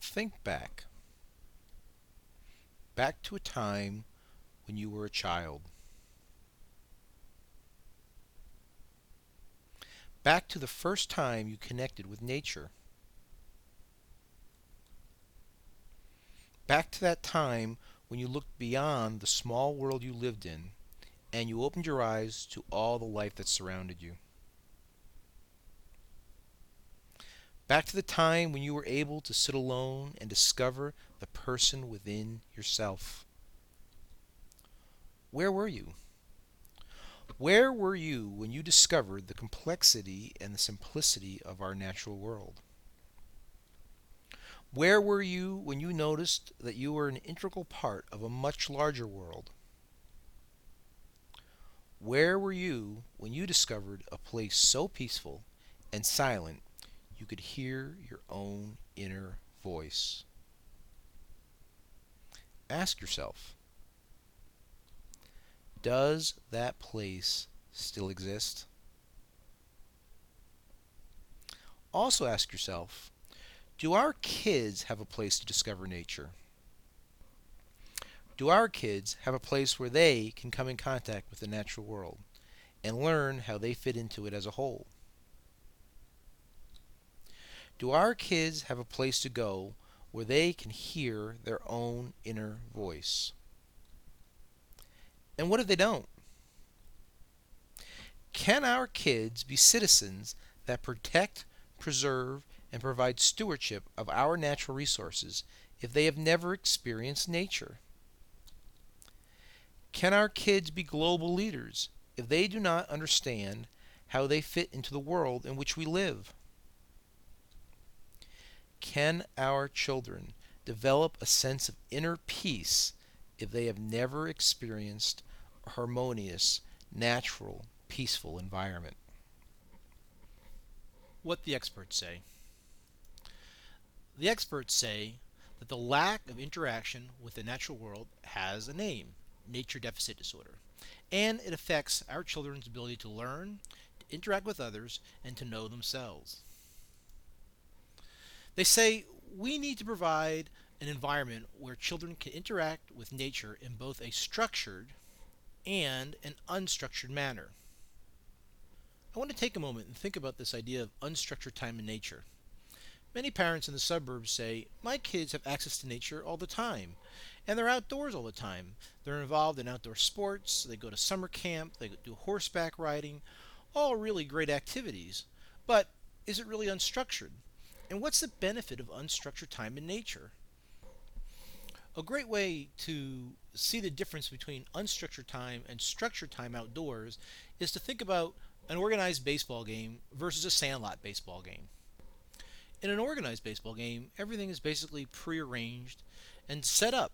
Think back. Back to a time when you were a child. Back to the first time you connected with nature. Back to that time when you looked beyond the small world you lived in and you opened your eyes to all the life that surrounded you. Back to the time when you were able to sit alone and discover the person within yourself. Where were you? Where were you when you discovered the complexity and the simplicity of our natural world? Where were you when you noticed that you were an integral part of a much larger world? Where were you when you discovered a place so peaceful and silent you could hear your own inner voice? Ask yourself, does that place still exist? Also ask yourself, do our kids have a place to discover nature? Do our kids have a place where they can come in contact with the natural world and learn how they fit into it as a whole? Do our kids have a place to go where they can hear their own inner voice? And what if they don't? Can our kids be citizens that protect, preserve, and provide stewardship of our natural resources if they have never experienced nature? Can our kids be global leaders if they do not understand how they fit into the world in which we live? Can our children develop a sense of inner peace if they have never experienced a harmonious, natural, peaceful environment? What the experts say. The experts say that the lack of interaction with the natural world has a name, nature deficit disorder, and it affects our children's ability to learn, to interact with others, and to know themselves. They say we need to provide an environment where children can interact with nature in both a structured and an unstructured manner. I want to take a moment and think about this idea of unstructured time in nature. Many parents in the suburbs say, my kids have access to nature all the time, and they're outdoors all the time. They're involved in outdoor sports, they go to summer camp, they do horseback riding, all really great activities. But is it really unstructured? And what's the benefit of unstructured time in nature? A great way to see the difference between unstructured time and structured time outdoors is to think about an organized baseball game versus a sandlot baseball game. In an organized baseball game, everything is basically prearranged and set up.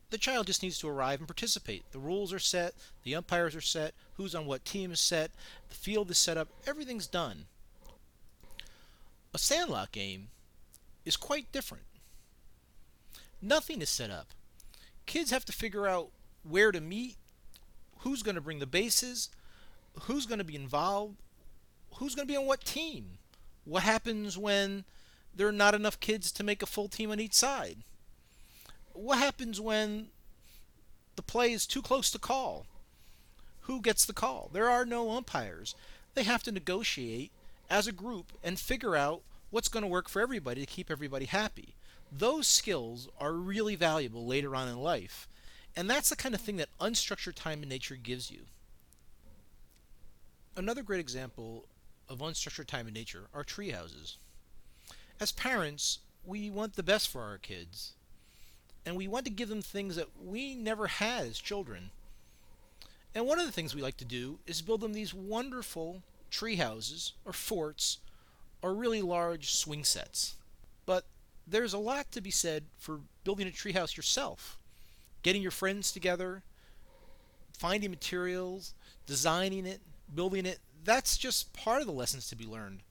The child just needs to arrive and participate. The rules are set, the umpires are set, who's on what team is set, the field is set up, everything's done. A sandlot game is quite different. Nothing is set up. Kids have to figure out where to meet, who's going to bring the bases, who's going to be involved, who's going to be on what team. What happens when there are not enough kids to make a full team on each side? What happens when the play is too close to call? Who gets the call? There are no umpires. They have to negotiate as a group and figure out what's going to work for everybody to keep everybody happy. Those skills are really valuable later on in life, and that's the kind of thing that unstructured time in nature gives you. Another great example of unstructured time in nature are tree houses. As parents, we want the best for our kids, and we want to give them things that we never had as children. And one of the things we like to do is build them these wonderful tree houses or forts or really large swing sets. But there's a lot to be said for building a tree house yourself. Getting your friends together, finding materials, designing it, building it, that's just part of the lessons to be learned.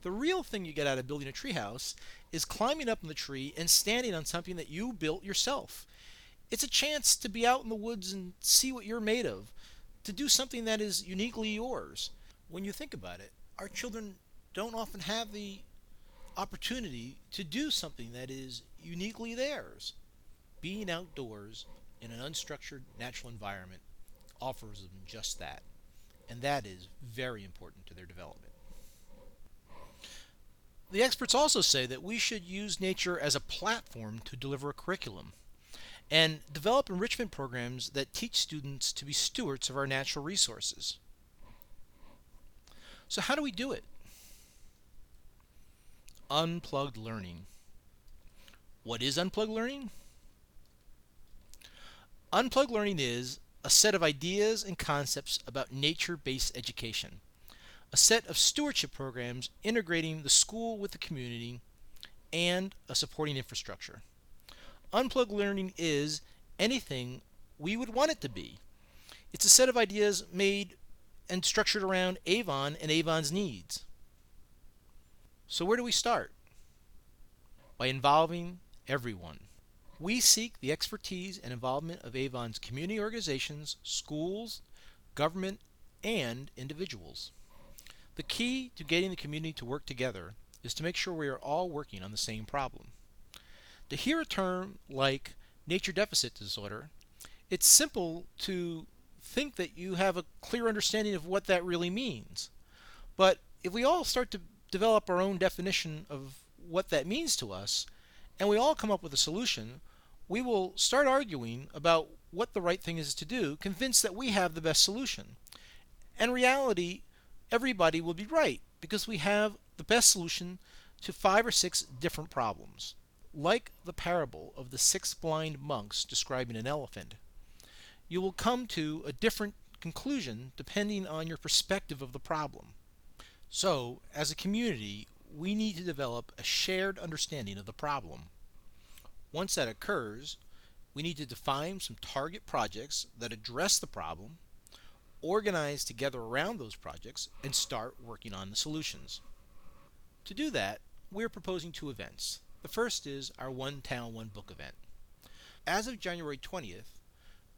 The real thing you get out of building a treehouse is climbing up in the tree and standing on something that you built yourself. It's a chance to be out in the woods and see what you're made of, to do something that is uniquely yours. When you think about it, our children don't often have the opportunity to do something that is uniquely theirs. Being outdoors in an unstructured natural environment offers them just that, and that is very important to their development. The experts also say that we should use nature as a platform to deliver a curriculum and develop enrichment programs that teach students to be stewards of our natural resources. So, how do we do it? Unplugged learning. What is unplugged learning? Unplugged learning is a set of ideas and concepts about nature-based education, a set of stewardship programs integrating the school with the community, and a supporting infrastructure. Unplugged learning is anything we would want it to be. It's a set of ideas made and structured around Avon and Avon's needs. So where do we start? By involving everyone. We seek the expertise and involvement of Avon's community organizations, schools, government, and individuals. The key to getting the community to work together is to make sure we are all working on the same problem. To hear a term like nature deficit disorder, it's simple to think that you have a clear understanding of what that really means. But if we all start to develop our own definition of what that means to us, and we all come up with a solution, we will start arguing about what the right thing is to do, convinced that we have the best solution. In reality, everybody will be right because we have the best solution to 5 or 6 different problems. Like the parable of the 6 blind monks describing an elephant, you will come to a different conclusion depending on your perspective of the problem. So, as a community, we need to develop a shared understanding of the problem. Once that occurs, we need to define some target projects that address the problem, organize together around those projects, and start working on the solutions. To do that, we're proposing 2 events. The first is our One Town, One Book event. As of January 20th,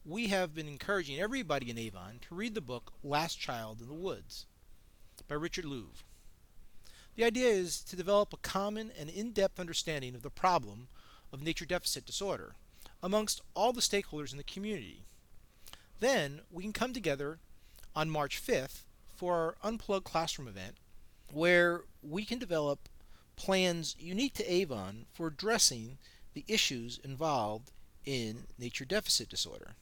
we have been encouraging everybody in Avon to read the book Last Child in the Woods by Richard Louv. The idea is to develop a common and in-depth understanding of the problem of nature deficit disorder amongst all the stakeholders in the community. Then we can come together on March 5th for our Unplugged Classroom event where we can develop plans unique to Avon for addressing the issues involved in nature deficit disorder.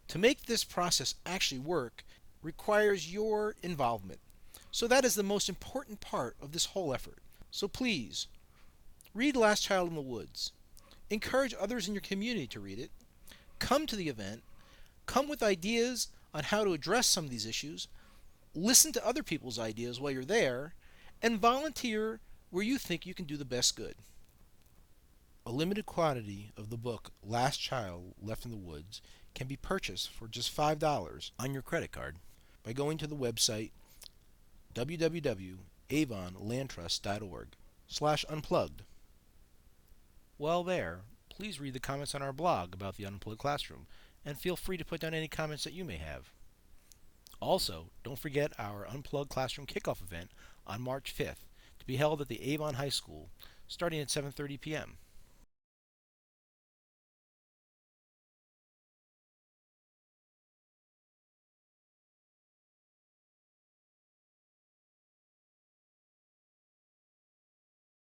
To make this process actually work requires your involvement. So that is the most important part of this whole effort. So please, read Last Child in the Woods. Encourage others in your community to read it. Come to the event. Come with ideas on how to address some of these issues. Listen to other people's ideas while you're there. And volunteer where you think you can do the best good. A limited quantity of the book Last Child Left in the Woods can be purchased for just $5 on your credit card by going to the website www.avonlandtrust.org/unplugged. While there, please read the comments on our blog about the Unplugged Classroom and feel free to put down any comments that you may have. Also, don't forget our Unplugged Classroom kickoff event on March 5th to be held at the Avon High School starting at 7:30 p.m.